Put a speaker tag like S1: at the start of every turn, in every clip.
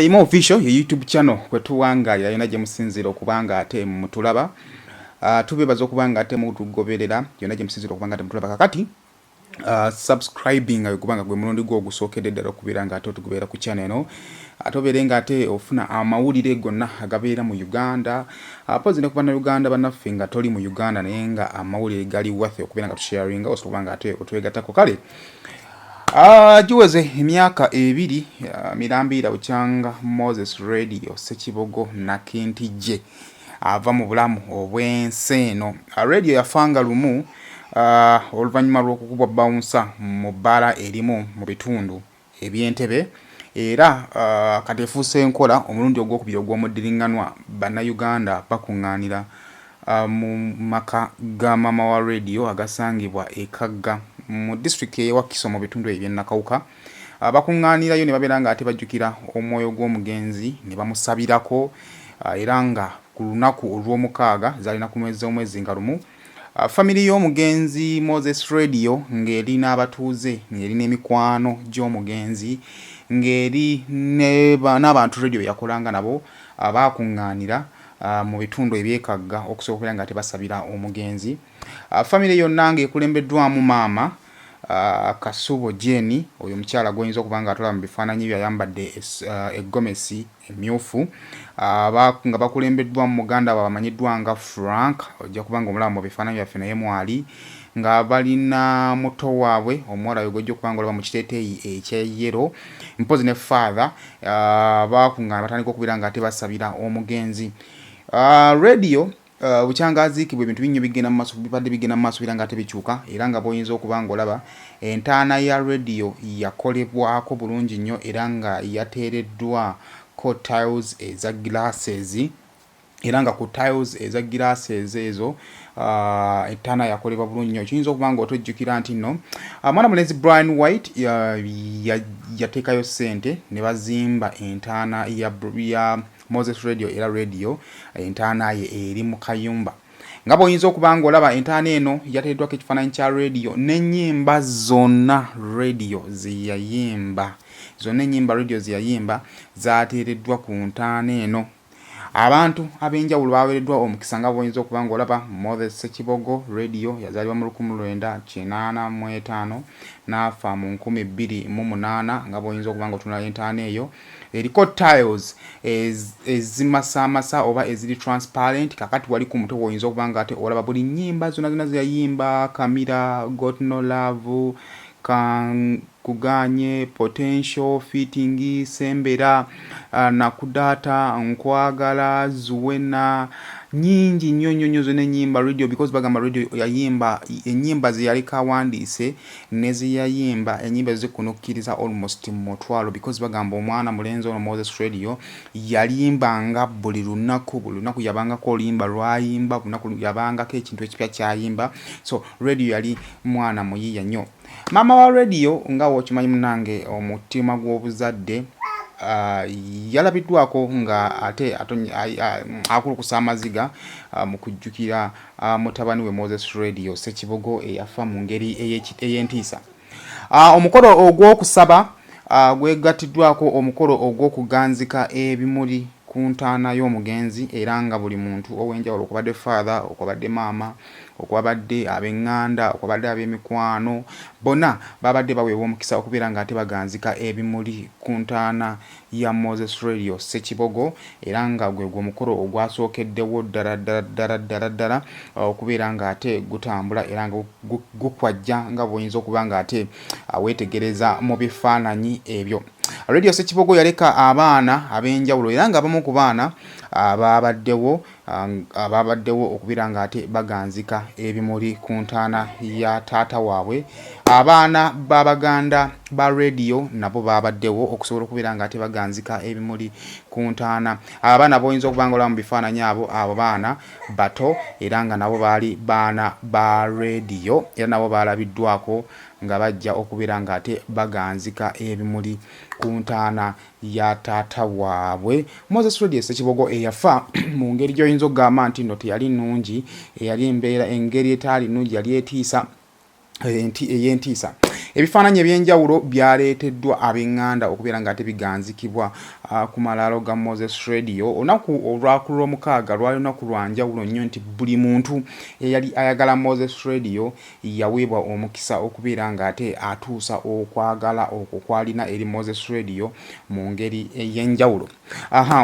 S1: Imo official ye YouTube channel kwetuwanga yalina gye musinzira okubanga ate mutulaba. Tubebaza okubanga ate mutugoberera yona gye musinzira okubanga ate mutulaba kakati. Subscribing ayokubanga gwe mulundi gwo gusookedde ddala okubiranga ate otugoberera ku channel eno. Atoberenga ate ofuna amawulire gonna agabeera mu Uganda. Pozi ne kubana Uganda bannaffe nga toli mu Uganda naye nga amawulire gali worth okubiranga tusharinga osobanga ate otwegatako kale. Juweze emyaka ebiri mirambira bukyanga Moses Radio Sekibogo Nakintije ava mu bulamu obwensi eno. Radio yafanga lumu oluvannyuma lw'okukubwa bouncer mu bbala erimu mu bitundu eby'Entebbe era kati efuuse enkola omulundi ogwokubiri ogw'omuddiringanwa bannayuganda bakuŋŋaanira mu maka ga mama wa radio agasangibwa e Kagga mu district ye Wakiso mu bitundu eby'Nakawuka. Bakuŋŋaanirayo ne babeera nga ate bajjukira omwoyo gw'omugenzi ne bamusabirako era nga ku lunaku olw'omukaaga zalina ku mwezi nga lumu. Family y'omugenzi Moses Radio ng'eri n'abatuuze ng'eri n'emikwano gy'omugenzi ng'eri n'abantu radio yakolanga nabo abakuŋŋaanira mu bitundu ebyekagga okusobola nga tebasabira omugenzi. Family yonna ng'ekulembeddwamu maama Kasubo Jenny oyo mukyala gwoyinza okubanga atola mu bifaananyi byayambadde eggomesi emyufu nga bakulembeddwa mu muganda bamanyiddwa nga Frank ojja kubanga omulaba mu bifaananyi byaffe naye mwali nga balina muto waabwe omuwala oyo gw'ojja okubanga olaba mu kiteeteeyi ekyeyero mpozi ne father bakuŋŋaana batandika okubeera nga ate basabira omugenzi. Radio bucyangaziikibwa ebintu binnyo bigenda mu maaso bibadde bigenda mu maaso era nga ate bikyuka era nga boyinza okubanga olaba entaana ya radio yakolebwako bulungi nnyo era nga yateereddwako tiles eza glasses era nga ku tiles eza glasses ezo entaana yakolebwa bulungi nnyo. Kiyinza okubanga otojjukira nti nno mwana mulenzi Brian White yateekayo ssente ne bazimba entaana ya Moses Radio era radio entaana ye eri mu kayumba nga boyinza okubanga olaba entaana eno yateereddwako ekifaananyi kya radio n'ennyimba zonna radio zeyayimba zateereddwa ku ntaana eno. Abantu ab'enjawulo baweereddwa omukisa nga boyinza okubanga olaba Moses Sekibogo Radio yazaalibwa mu 1985 n'afa mu 2008 nga boyinza okubanga otunula entaana eyo eriko tiles ezimasamasa oba eziri transparent kakati wali ku mutwe woyinza okubanga ate olaba buli nnyimba zonna zeyayimba Kamira, Got No Love, Kuganye, Potential, Fitting, Sembera, Nakudata, Nkwagala, Zuwena, nyingi nnyo zonna ennyimba radio because bagamba radio yayimba ennyimba ze yali kawandiise ne ziyayimba ennyimba zikunukkiriza almost mutwalo because bagamba omwana mulenzi ono Moses Radio yalimbanga buli lunaku yabangako oluyimba lwayimba lunaku yabangako ekintu ekipya kyayimba so radio yali mwana muyiiya nnyo. Mama wa radio nga wokimanyi munange omutima gw'obuzadde yalabiddwako nga ate akulukusa amaziga mu kujjukira mutabani we Moses Radio Sekibogo eyafa mu ngeri ey'entiisa. Omukolo ogw'okusaba gwegattiddwako omukolo ogw'okuganzika ebimuli ku ntaana y'omugenzi era nga buli muntu ow'enjawulo okubadde father okubadde maama okwabadde ab'eŋŋanda okwabadde ab'emikwano bonna babadde baweebwa omukisa okubeera nga ate baganzika ebimuli ku ntaana ya Moses Radio Sekibogo era nga gwe omukolo ogwasookeddewo ddala okubeera nga ate gutambula era nga gukwajja nga bw'oyinza okuba nga ate weetegereza mu bifaananyi ebyo. Radio Sekibogo yaleka abaana ab'enjawulo era nga abamu ku baana ababaddewo okubeera nga ate baganzika ebimuli ku ntaana ya taata waabwe. Abaana b'Abaganda ba radio nabo babaddewo okusobola okubeera nga ate baganzika ebimuli ku ntaana. Abaana boyinza okubanga olaba mu bifaananyi abo baana bato era nga nabo baali baana ba radio era nabo balabiddwako nga bajja okubeera nga ate baganzika ebimuli ku ntaana ya taata waabwe. Moses Radio Sekibogo eyafa mu ngeri gy'oyinza okugamba nti nno teyali nnungi eyali engeri etaali nnungi yali etiisa ey'entiisa ebifaananyi ebyenjawulo byaleeteddwa ab'eŋŋanda okubeera nga ate biganzikibwa ku malaalo ga Moses Radio. Olunaku olwakulu lw'omukaaga lwali lunaku lwa njawulo nnyo nti buli muntu eyali ayagala Moses Radio yaweebwa omukisa okubeera nga ate atuusa okwagala okwo kwalina eri Moses Radio mu ngeri ey'enjawulo.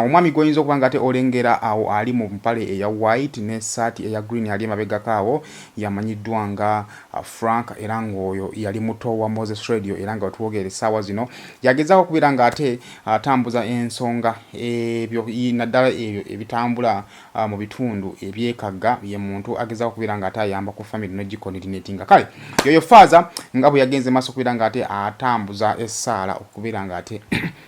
S1: Omwami gw'oyinza okuba nga ate olengera awo ali mu mpale eya white n'essaati eya green ali emabegako awo yamanyiddwa nga Frank era ng'oyo yali muto wa Moses Radio era nga wetwogera essaawa zino yagezaako okubeera nga ate atambuza ensonga ebyo naddala ebyo ebitambula mu bitundu ebyekagga ye muntu agezaako okubeera nga ate ayamba ku family n'ogikoordinatinga. Kale yoyo faaza nga bwe yagenze maaso okubeera nga ate atambuza essaala okubeera nga ate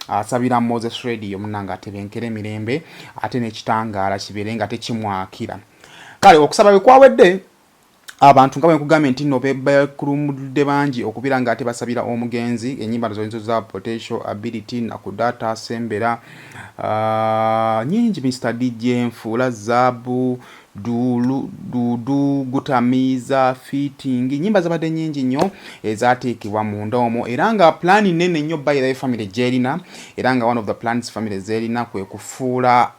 S1: asabira Moses Radio munanga ate benkere mirembe ate n'ekitangaala kibeere nga tekimwakira. Kale okusaba bwe kwawedde abantu nga bwe nkugambye nti nno bekulumudde bangi okubeera nga ate basabira omugenzi ennyimba zoyinza za potential ability nakudata sembera nyingi Mr. DJ Nfuula Zaabu dudu gutamiza fitting nyimba zabadde nyingi nnyo ezateekebwa mu ndoomo era nga plan nene nnyo by the family Jerina era nga one of the plans family Jerina kwe kufuula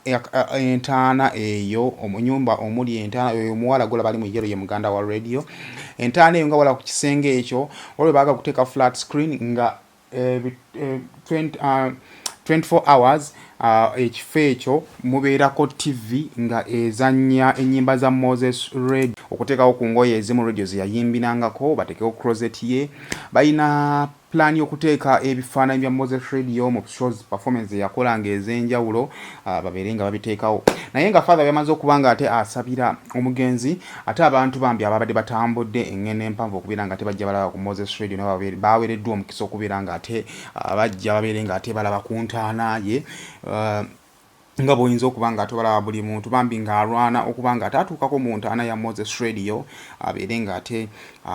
S1: entaana eyo omunyumba omuli entaana eyo muwala gola bali mu yero ye muganda wa radio entaana eyo nga wala ku kisenge ekyo olwe baga kuteeka flat screen nga 24 hours ekifo ekyo mubeerako TV nga ezannya ennyimba za Moses Radio okuteekawo ku ngoye ezimu radio zeyayimbirangako bateekeko closet ye balina plan y'okuteeka ebifaananyi bya Moses Radio mu shows performance yakolanga ez'enjawulo babeere nga babiteekawo naye nga father yamaze okuba nga ate asabira omugenzi ate abantu bambi ababadde batambudde engene empanvu okubeera nga ate bajja balaba ku Moses Radio nabo baweereddwa omukisa okubeera nga ate bajja babeere nga ate balaba ku ntaana ye nga boyinza okuba nga atobalaba buli muntu bambi nga alwana okuba nga atatuukako mu ntaana ya Moses Radio abeere nga ate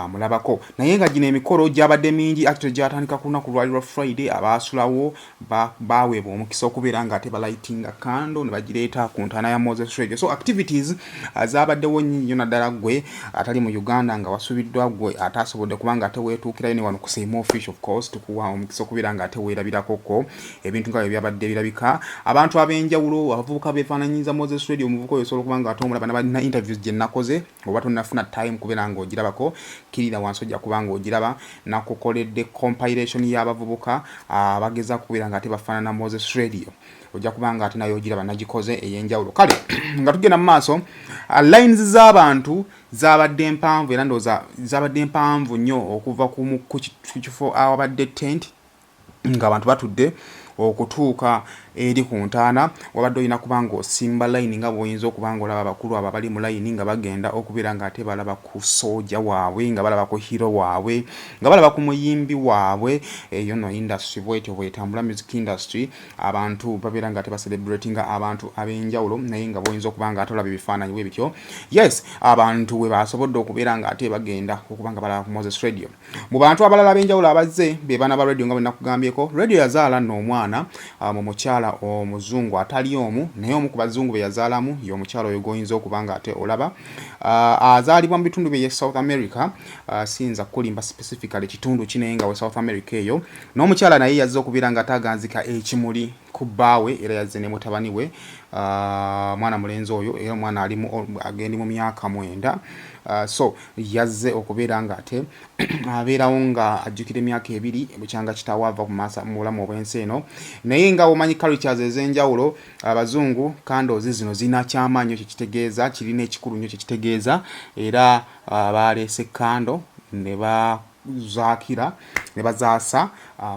S1: mulabako naye nga gino emikolo gyabadde mingi actually gyatandika ku lunaku lwali lwa Friday abaasulawo baweebwa omukisa okubeera nga ate balightinga kando ne bagireeta ku ntaana ya Moses Radio. So activities zabaddewo nnyo naddala gwe atali mu Uganda nga wasubiddwa gwe atasobodde kuba nga ate weetuukirayo ne wano ku Seymour Fish of course tukuwa omukisa okubeera nga ate weerabirako ebintu nga byabadde birabika abantu ab'enjawulo abavubuka beefaananyiza Moses Radio omuvubuka oyo osobola okuba nga ate omulaba n'abalina interviews gye nakoze oba tonnafuna time kubeera nga ogirabako kirira wansi ojja kuba nga ogiraba nakukoledde compilation y'abavubuka abageza kubeera nga ate bafaanana Moses Radio ojja kuba nga ate nayo ogiraba nagikoze ey'enjawulo. Kale nga tugenda mu maaso lines z'abantu zabadde mpanvu era ndowooza zabadde mpanvu nnyo okuva ku kifo awabadde tent nga abantu batudde okutuuka eri ku ntaana wabadde olina kuba nga osimba line nga bw'oyinza okuba nga olaba abakulu abo abali mu line nga bagenda okubeera nga ate balaba ku soja waabwe nga balaba ku hero waabwe nga balaba ku muyimbi waabwe eyo no industry bwetyo bwetambula music industry abantu babeera nga ate baselebratinga abantu ab'enjawulo naye nga bw'oyinza okuba nga ate olaba ebifaananyi bwe bityo yes abantu we basobodde okubeera nga ate bagenda okuba nga balaba ku Moses Radio. Mu bantu abalala ab'enjawulo abazze be baana ba radio nga bwe nakugambyeko radio yazaala nno omwana mu mukyala omuzungu atali omu naye omu ku bazungu be yazaalamu y'omukyala oyo goyinza okuba nga ate olaba azaalibwa mu bitundu bye South America siyinza kulimba specifically kitundu kinaye nga we South America eyo n'omukyala naye yazze okubeera nga ataganzika ekimuli ku bbaawe era yazze ne mutabani we mwana mulenzi oyo era omwana agendi mu myaka 9 so yazze okubeera nga ate abeerawo nga ajjukira emyaka 2 bukyanga kitaawe ava ku maaso mu bulamu obw'ensi eno naye nga omanyi cultures ez'enjawulo abazungu kandozi zino zina kyamaanyi kyekitegeeza kirina ekikulu nnyo kyekitegeeza era baleese kando ne bazaakira ne bazaasa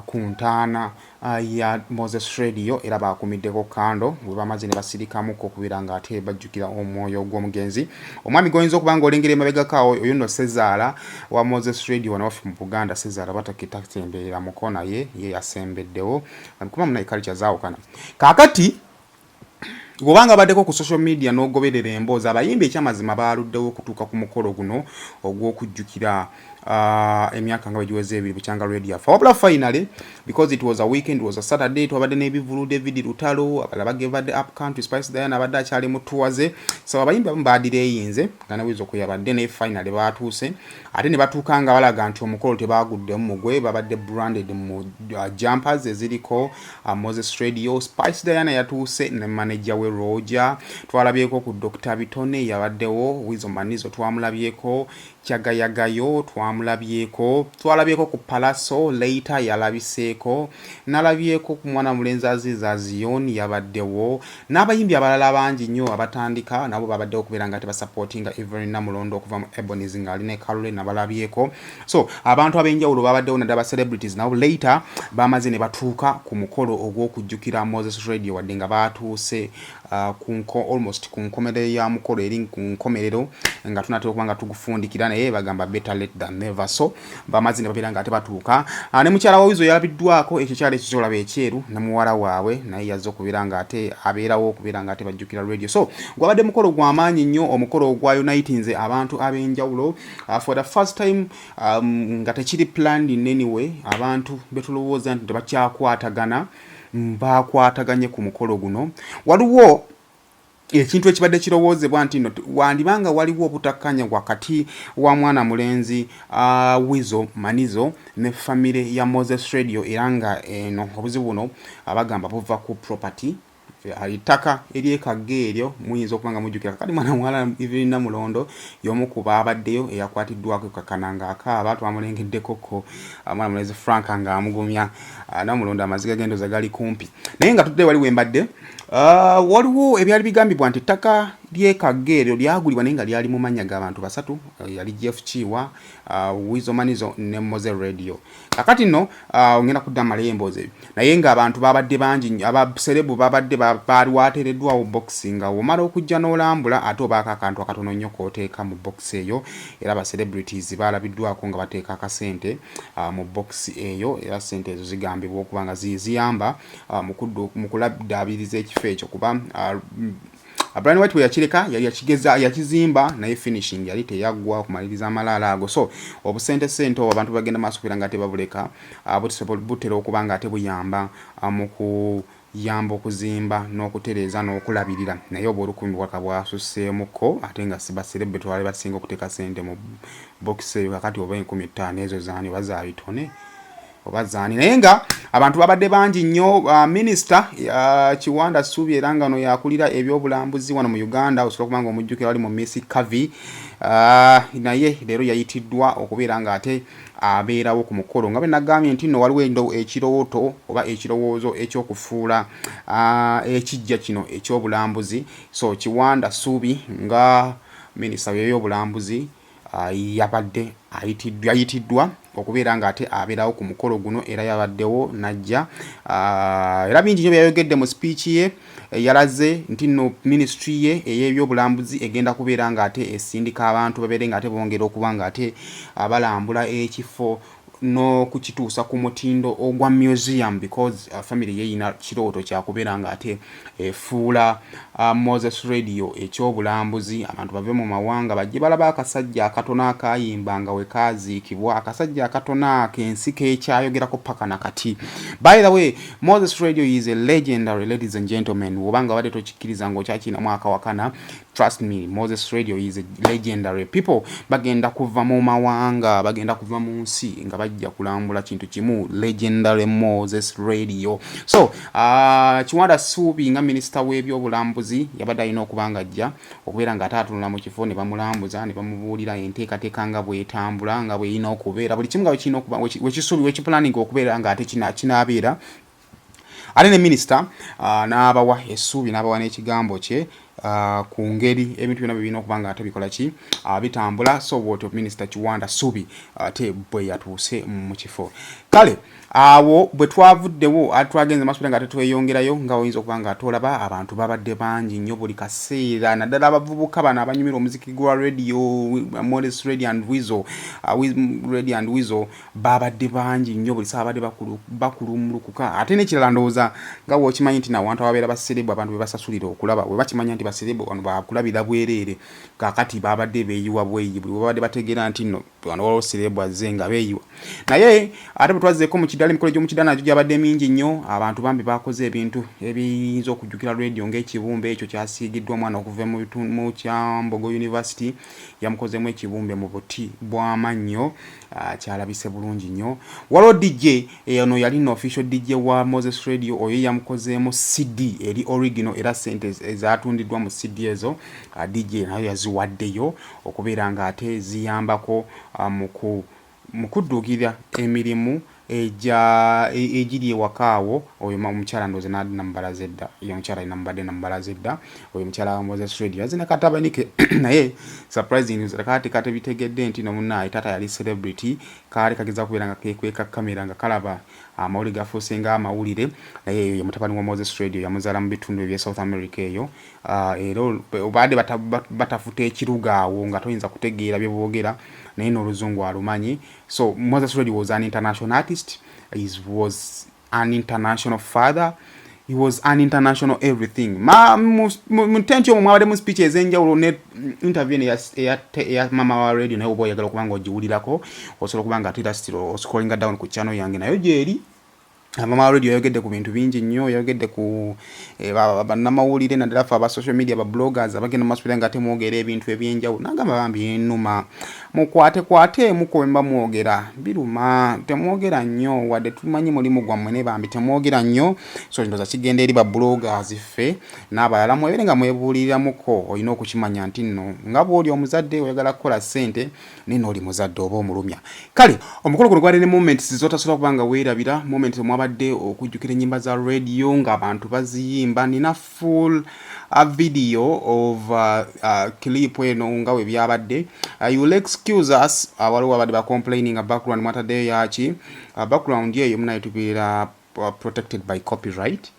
S1: ku ntaana ya Moses Radio era bakumiddeko kando bwe bamaze ne basirikamuko okubeera nga ate bajjukira omwoyo gw'omugenzi. Omwami goyinza okuba nga olengera emabegako oyo nno Sezaala wa Moses Radio wanawafe mu Buganda Sezaala batakitatembeera mukona ye yasembeddewo kuba munaye culture zaawukana kaakati Gobanga baddeko ku social media n'ogoberera emboozi abayimbi ekyamazima baaluddewo okutuuka ku mukolo guno ogw'okujjukira emyaka nga wegiweze ebiri Bukyanga Radio afa wabula finally because it was a weekend, it was a Saturday, twabadde n'ebivulu David Lutalo abalala bagevadde up country Spice Diana abadde akyali mu tuwaze so abayimbi abamu badireyinze nga wizo kuyabadde ne finally batuuse ate ne batuuka nga balaga nti omukolo tebaguddemu mugwe babadde branded mu jumpers eziriko Moses Radio. Spice Diana yatuuse ne manager we Roger, twalabyeko ku Dr. Bitone yabaddewo, Wizo Manizo twamulabyeko, Kyagayagayo twamulabyeko, twalabyeko ku Palaso later yalabiseeko, nalabyeko ku mwana mulenzi Aziza Zion yabaddewo, n'abayimbi abalala bangi nnyo abatandika nabo babaddewo okubeera nga tebasupportinga Evelyn Namulondo okuva mu Ebonies nga ali ne Caroline nabalabyeko. So abantu ab'enjawulo babaddewo naddala celebrities nabo later bamaze ne batuuka ku mukolo ogw'okujjukira Moses Radio wadde nga batuuse almost ku nkomerero ya mukolo eri ku nkomerero nga tunatera okuba nga tugufundikira naye bagamba better late than never. So bamaze ne babeera nga ate batuuka ne mukyala wa Wizo yalabiddwako ekyo kyali ekisolaba ekyeru ne muwala waabwe naye yazze okubeera nga ate abeerawo okubeera nga ate bajjukira radio. So gwabadde mukolo gw'amaanyi nnyo, omukolo ogwa unitinze abantu ab'enjawulo for the first time nga tekiri planned in any way. Abantu betulowooza nti tebakyakwatagana bakwataganye ku mukolo guno. Waliwo ekintu ekibadde kirowoozebwa nti wandibanga waliwo obutakkanya wakati wa mwana mulenzi Wizo Manizo ne famire ya Moses Radio era nga eno obuzibu buno abagamba buva ku property alitaka eryekagge eryo muyinza okubanga mujjukira kati mwana mwala Evelyn Namulondo y'omu ku baabaddeyo eyakwatiddwako kakananga akaaba twamulengeddekoko mwana mulenzi Frank nga amugumya Namulondo amaziga gendoza gali kumpi naye nga tudde waliwo embadde waliwo ebyali bigambibwa nti ettaka lyekagge eryo lyagulibwa naye nga lyali mu mannya g'abantu basatu yali Jeff Chiwa, Wizo Manizo ne Moses Radio. Kakati nno ngenda kudda malemboozi naye nga abantu babadde bangi abaserebu babadde baali wateereddwawo boxing nga omala okujja n'olambula ate obaako akantu akatono nnyo k'oteeka mu box eyo era abacelebrities baalabiddwako nga bateeka akasente mu box eyo era sente ezo zigambibwa okuba nga ziyamba mu kulabdaabiriza ekifo ekyo kuba Brian White we yakireka yali yakizimba naye finishing yali teyaggwa okumaliriza amalaala ago. So obusente abantu bagenda maaso kubeera nga tebabuleka butera okuba nga ate buyamba mu kuyamba okuzimba n'okutereeza n'okulabirira naye oba olukumi bwaka bwasuseemuko ate nga sibaserebbe twali basinga okuteeka sente mu box eyo kakati oba 15 ezo zaani bazaabitone obazaani naye nga abantu babadde bangi nnyo. Minister Kiwanda Subi era nga no yakulira ebyobulambuzi wano mu Uganda osobola kubanga omujjukira wali mu Miss Kavi naye leero yayitiddwa okubeera nga ate abeerawo ku mukolo nga benagambye nti nno waliwo ekirowooto oba ekirowoozo ekyokufuula ekijja kino ekyobulambuzi. So Kiwanda Subi nga Minister w'ebyobulambuzi yabadde ayitiddwa okubeera nga ate abeerawo ku mukolo guno era yabaddewo najja era bingi nnyo byayogedde mu speech ye yalaze nti nno ministry ye ey'ebyobulambuzi egenda kubeera nga ate esindika abantu babeere nga ate bongera okuba nga ate abalambula ekifo no kukituusa ku mutindo ogwa museum because family ye ina kirooto kya kubeera nga ate efuula Moses Radio ekyobulambuzi abantu bave mu mawanga bajje balaba akasajja akatona akayimba nga we kaziikibwa akasajja akatona akensi kekyayogerako paka nakati. By the way, Moses Radio is a legendary, ladies and gentlemen. Wobanga wadde tokikkiriza ng'okyakina mwaka wakana, trust me, Moses Radio is a legendary. People bagenda kuva mu mawanga bagenda kuva mu nsi nga bajja kulambula kintu kimu, legendary Moses Radio. So Kiwanda Subi nga minister w'ebyobulambuzi yabadde alina okubanga ajja okubeera nga ataatunula mu kifo ne bamulambuza ne bamubuulira enteekateeka nga bw'etambula nga bw'erina okubeera buli kimu nga bwekirina okuba wekisuubi wekipulaninga okubeera nga ate kinaabeera. Ate ne minister n'abawa essuubi n'abawa n'ekigambo kye ku ngeri ebintu byonna bibina okuba nga ate bikola ki bitambula. So bw'otyo Minister Kiwanda Subi ate bwe yatuuse mu kifo. Kale awo bwe twavuddewo atwagenze maaso nga ate tweyongerayo nga oyinza okuba nga atolaba abantu babadde bangi nnyo buli kaseera naddala abavubuka bano abanyumira omuziki gwa radio Moses Radio and Wizo Radio and Wizo babadde bangi nnyo buli saa babadde bakulumulukuka. Ate n'ekirala ndowooza nga bw'okimanyi nti nawantu ababeera baserebu abantu be basasulira okulaba bwe bakimanya nti baserebu wano bakulabira bwereere kakati babadde beeyiwa bweyi buli babadde bategeera nti nno bano waliwo celeb azze nga beeyiwa naye ate bwe twazzeko mu kiddala emikolo gy'omukiddala nagyo gyabadde mingi nnyo abantu bambi bakoze ebintu ebiyinza okujjukira radio ng'ekibumbe ekyo kyasiigiddwa omwana okuva mu Kyambogo University yamukozemu ekibumbe mu buti bw'amannyo kyalabise bulungi nnyo waliwo DJ ono yali no official DJ wa Moses Radio oyo yamukozeemu CD eri original era sente ezatundiddwa mu CD ezo DJ nayo yaziwaddeyo okubeera nga ate ziyambako mu kudduukirira emirimu egiri ewakaawo oyo omukyala ndoze nambala zedda yo omukyala inambadde nambala zedda oyo omukyala wa Moses Radio yazina katabanike naye surprising news kate bitegedde nti nomunaayi tata yali celebrity kale kageza kubeera nga kekweka kamera nga kalaba amawulire gafuuse nga amawulire naye eyo mutabani wa Moses Radio yamuzaala mu bitundu ebya South America eyo era obadde batafuta ekirugaawo nga toyinza kutegeera bye boogera naye n'oluzungu alumanyi so Moses Radio was an international artist. He was an international father. He was an international everything. Mutentyo mwabade mu speech ezenjawulo ne interview ya mama wa radio naye obo yagala kubanga ojiwulirako osobola kubanga atira stilo scrolling down ku channel yange nayo gyeri mama wa radio yayogedde ku bintu bingi nnyo yayogedde ku bannamawulire naddala ffe aba social media ba bloggers abagenda masupira nga temwogera ebintu ebyenjawulo nagamba bambi ennuma mukwate mukomba mwogera biruma temwogera nnyo wadde tumanyi mulimu gwammwe ne bambi temwogera nnyo so ndoza kigenda eri ba bloggers ffe n'abalala mwebere nga mwebuuliramuko olina okukimanya nti nno nga bw'oli omuzadde oyagala kukola ssente nino oli muzadde oba omulumya kale omukolo guno gwali ne moments zotasobola kubanga weerabira moments mwabadde okujjukira ennyimba za radio ng'abantu baziyimba nina full video of clip eno nga we byabadde you will excuse us waliwo abadde ba complaining background mwataddeyo yaki background yeyo munayitubeera protected by copyright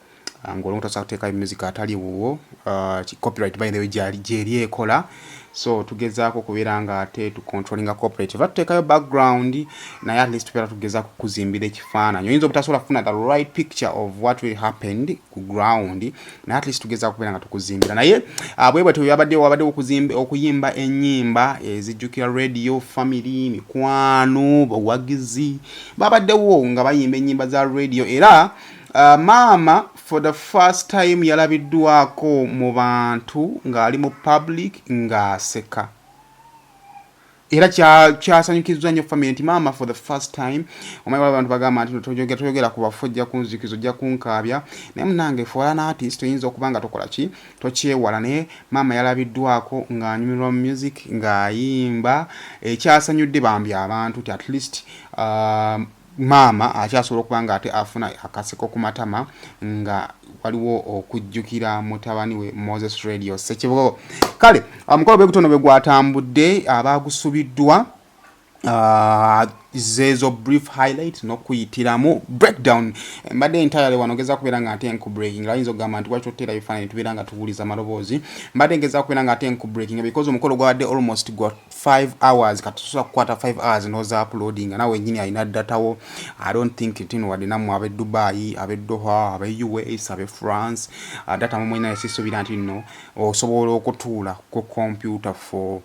S1: ng'olwo tosobola kuteekayo music atali wuwo copyright by the way gyeri ekola so tugezaako kubeera nga ate tucontrollinga copyright tuteekayo background naye at least tubeera tugezaako kuzimbira ekifaananyi oyinza obutasobola kufuna the right picture of what will happened ku ground naye at least tugezaako kubeera nga tukuzimbira naye bwebwetyo wabadde okuyimba ennyimba ezijjukira radio family mikwano bawagizi babaddewo nga bayimba ennyimba za radio era Mama for the first time yalabiddwako mu bantu ng'ali mu public ng'aseka era kyasanyukizza nnyo family nti Mama for the first time omanyi abantu bagamba nti toyogera ku bafo ojja kunzikiza ojja kunkaabya naye munange fola na artist oyinza okuba nga tokola ki tokyewala naye Mama yalabiddwako ng'anyumirwa mu music ng'ayimba ekyasanyudde bambi abantu ti at least Mama akyasobola okuba nga ate afuna akaseko ku matama nga waliwo okujjukira mutabani we Moses Radio Ssekibogo kale omukolo bwe gutono bwe gwatambudde abagusubiddwa zezo brief highlight nokuyitiramu breakdown mbadde entirely wanogeza kubeera nga ate enku breaking ayinza okugamba nti lwaki otera bifaananyi tubeera nga tuwuliza amaloboozi mbadde ngeza kubeera nga ate enku breaking because omukolo gwabadde almost got 5 hours katusobola kukwata 5 hours noza uploading nawe nyini alina datawo I don't think tino wadde nammwe ab'e Dubai ab'e Doha ab'e US ab'e France data mu mwina yasisuubira nti nno osobola okutuula ku computer for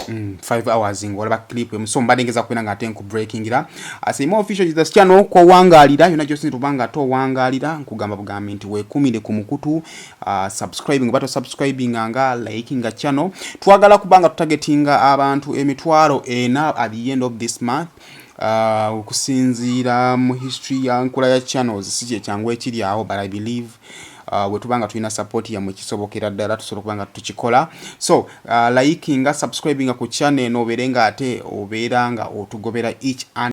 S1: 5 hours ngolaba clip emusomba dengeza kwena nga tenku breaking ira asimo official Jesus channel ko wangalira yona Jose tubanga to wangalira nkugamba bugambi nti wekumire ku mukutu subscribing bato subscribing anga liking a channel twagala kubanga tutargetinga abantu emitwaro ena at the end of this month okusinzira mu history ya nkola ya channels sije cyangwa ekiri aho but I believe wetubanga tulina support ya mwekisobokera ddala tusobola kubanga tukikola so liking nga subscribing ku channel no berenga ate obeera nga otugobera each